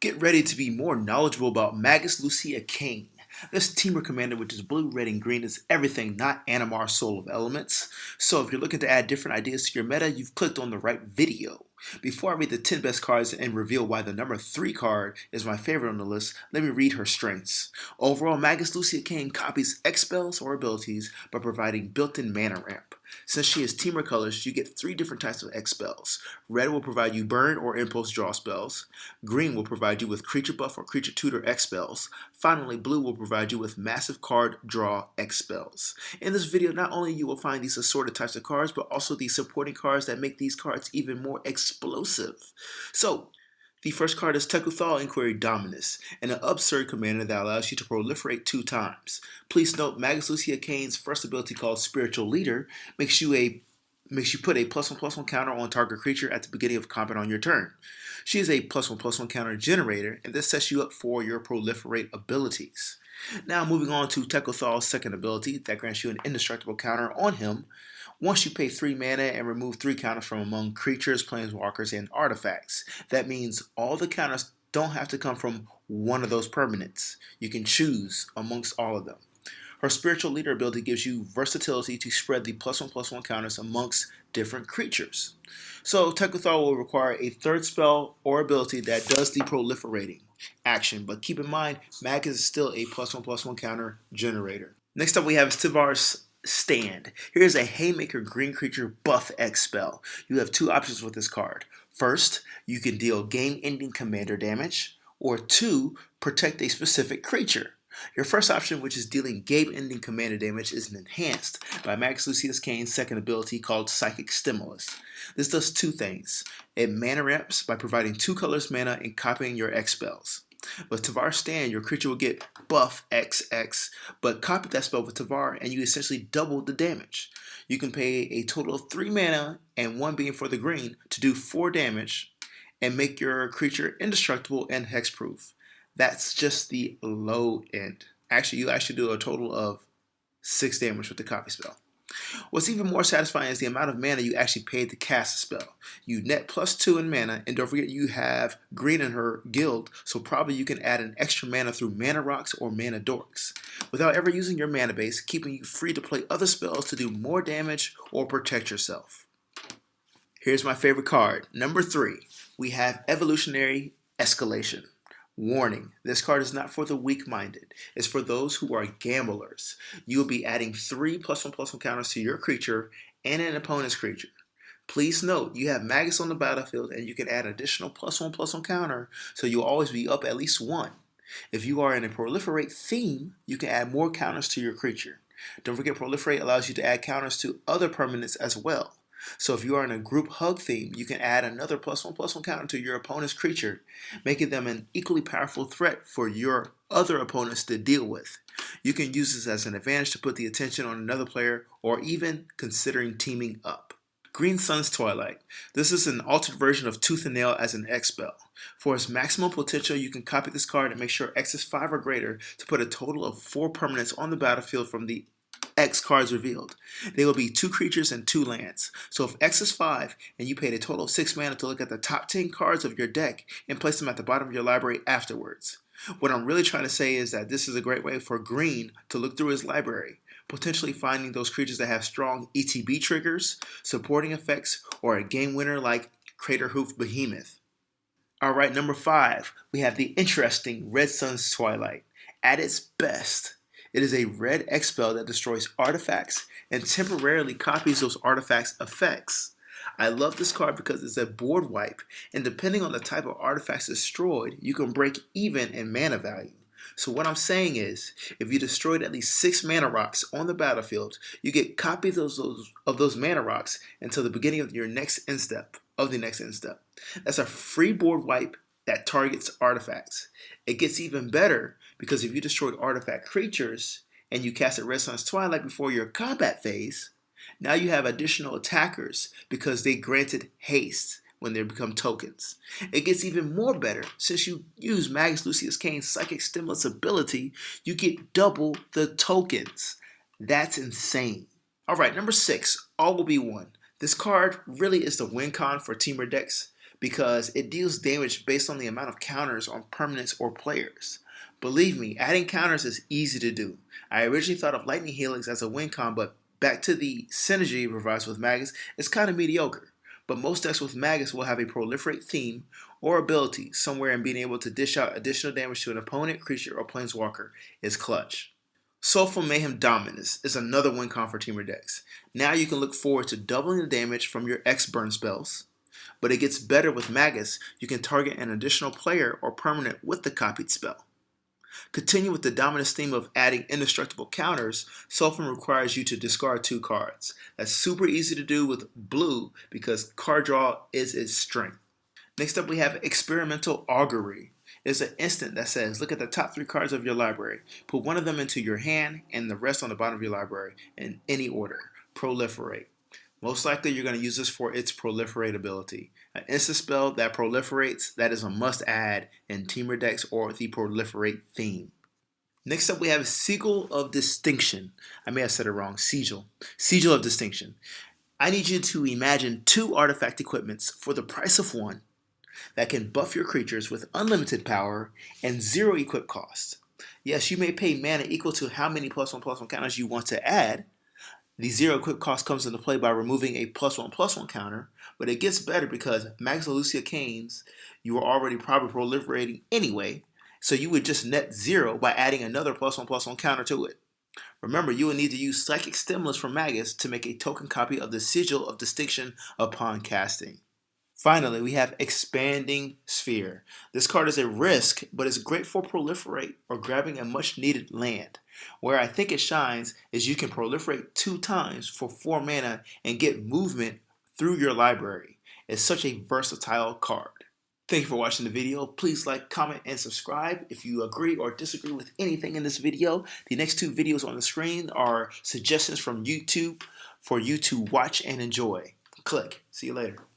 Get ready to be more knowledgeable about Magus Lucea Kane. This Temur commander, which is blue, red, and green, is everything not Animar Soul of Elements. So if you're looking to add different ideas to your meta, you've clicked on the right video. Before I read the 10 best cards and reveal why the number 3 card is my favorite on the list, let me read her strengths. Overall, Magus Lucea Kane copies X spells or abilities by providing built-in mana ramp. Since she is Temur colors, you get 3 different types of X spells. Red will provide you burn or impulse draw spells. Green will provide you with creature buff or creature tutor X spells. Finally, blue will provide you with massive card draw X spells. In this video, not only you will find these assorted types of cards, but also the supporting cards that make these cards even more explosive. So, the first card is Tekuthal Inquiry Dominus, an absurd commander that allows you to proliferate 2 times. Please note, Magus Lucea Kane's first ability called Spiritual Leader makes you put a +1/+1 counter on target creature at the beginning of combat on your turn. She is a +1/+1 counter generator, and this sets you up for your proliferate abilities. Now moving on to Tekuthal's second ability that grants you an indestructible counter on him. Once you pay 3 mana and remove 3 counters from among creatures, planeswalkers, and artifacts. That means all the counters don't have to come from one of those permanents. You can choose amongst all of them. Her Spiritual Leader ability gives you versatility to spread the +1/+1 counters amongst different creatures. So Tekuthal will require a third spell or ability that does the proliferating action, but keep in mind, Magus is still a +1/+1 counter generator. Next up we have Tyvar's Stand. Here's a Haymaker green creature buff X spell. You have 2 options with this card. First, you can deal game-ending commander damage, or 2, protect a specific creature. Your first option, which is dealing game-ending commander damage, is enhanced by Magus Lucea Kane's second ability called Psychic Stimulus. This does 2 things. It mana ramps by providing 2 colors mana and copying your X spells. With Tyvar Stand, your creature will get buff XX, but copy that spell with Tyvar and you essentially double the damage. You can pay a total of 3 mana and 1 being for the green to do 4 damage and make your creature indestructible and hexproof. That's just the low end. Actually, you do a total of 6 damage with the copy spell. What's even more satisfying is the amount of mana you actually paid to cast the spell. You net +2 in mana, and don't forget you have green in her guild, so probably you can add an extra mana through mana rocks or mana dorks, without ever using your mana base, keeping you free to play other spells to do more damage or protect yourself. Here's my favorite card, number 3. We have Evolutionary Escalation. Warning, this card is not for the weak-minded. It's for those who are gamblers. You will be adding 3 +1/+1 counters to your creature and an opponent's creature. Please note, you have Magus on the battlefield and you can add additional +1/+1 counter, so you'll always be up at least 1. If you are in a proliferate theme, you can add more counters to your creature. Don't forget, proliferate allows you to add counters to other permanents as well. So if you are in a group hug theme, you can add another +1/+1 counter to your opponent's creature, making them an equally powerful threat for your other opponents to deal with. You can use this as an advantage to put the attention on another player or even considering teaming up. Green Sun's Twilight. This is an altered version of Tooth and Nail as an X spell. For its maximum potential, you can copy this card and make sure X is 5 or greater to put a total of 4 permanents on the battlefield from the X cards revealed. They will be 2 creatures and 2 lands. So if X is 5 and you paid a total of 6 mana to look at the top 10 cards of your deck and place them at the bottom of your library afterwards. What I'm really trying to say is that this is a great way for Green to look through his library, potentially finding those creatures that have strong ETB triggers, supporting effects, or a game winner like Craterhoof Behemoth. Alright, number 5, we have the interesting Red Sun's Twilight. At its best, it is a red X spell that destroys artifacts and temporarily copies those artifacts' effects. I love this card because it's a board wipe, and depending on the type of artifacts destroyed, you can break even in mana value. So what I'm saying is, if you destroyed at least 6 mana rocks on the battlefield, you get copies of those mana rocks until the beginning of your next end step. That's a free board wipe that targets artifacts. It gets even better because if you destroyed artifact creatures and you casted Red Sun's Twilight before your combat phase, now you have additional attackers because they granted haste when they become tokens. It gets even more better since you use Magus Lucea Kane's Psychic Stimulus ability, you get double the tokens. That's insane. Alright, number 6, All Will Be One. This card really is the win con for Temur decks because it deals damage based on the amount of counters on permanents or players. Believe me, adding counters is easy to do. I originally thought of Lightning Helix as a win con, but back to the synergy it provides with Magus, it's kind of mediocre. But most decks with Magus will have a proliferate theme or ability somewhere, and being able to dish out additional damage to an opponent, creature, or planeswalker is clutch. Solphim Mayhem Dominus is another win con for Temur decks. Now you can look forward to doubling the damage from your X burn spells, but it gets better with Magus. You can target an additional player or permanent with the copied spell. Continue with the Dominus theme of adding indestructible counters. Solphim requires you to discard 2 cards. That's super easy to do with blue because card draw is its strength. Next up we have Experimental Augury. It's an instant that says, look at the top 3 cards of your library. Put one of them into your hand and the rest on the bottom of your library in any order. Proliferate. Most likely you're going to use this for its proliferate ability. An instant spell that proliferates, that is a must add in Temur decks or the proliferate theme. Next up we have Sigil of Distinction. I may have said it wrong. Sigil. Sigil of Distinction. I need you to imagine 2 artifact equipments for the price of 1 that can buff your creatures with unlimited power and 0 equip cost. Yes, you may pay mana equal to how many +1/+1 counters you want to add. The 0 equip cost comes into play by removing a +1/+1 counter, but it gets better because Magus Lucea Kane's you are already probably proliferating anyway, so you would just net 0 by adding another +1/+1 counter to it. Remember, you will need to use Psychic Stimulus from Magus to make a token copy of the Sigil of Distinction upon casting. Finally, we have Expanding Sphere. This card is a risk, but it's great for proliferate or grabbing a much needed land. Where I think it shines is you can proliferate 2 times for 4 mana and get movement through your library. It's such a versatile card. Thank you for watching the video. Please like, comment, and subscribe if you agree or disagree with anything in this video. The next 2 videos on the screen are suggestions from YouTube for you to watch and enjoy. Click. See you later.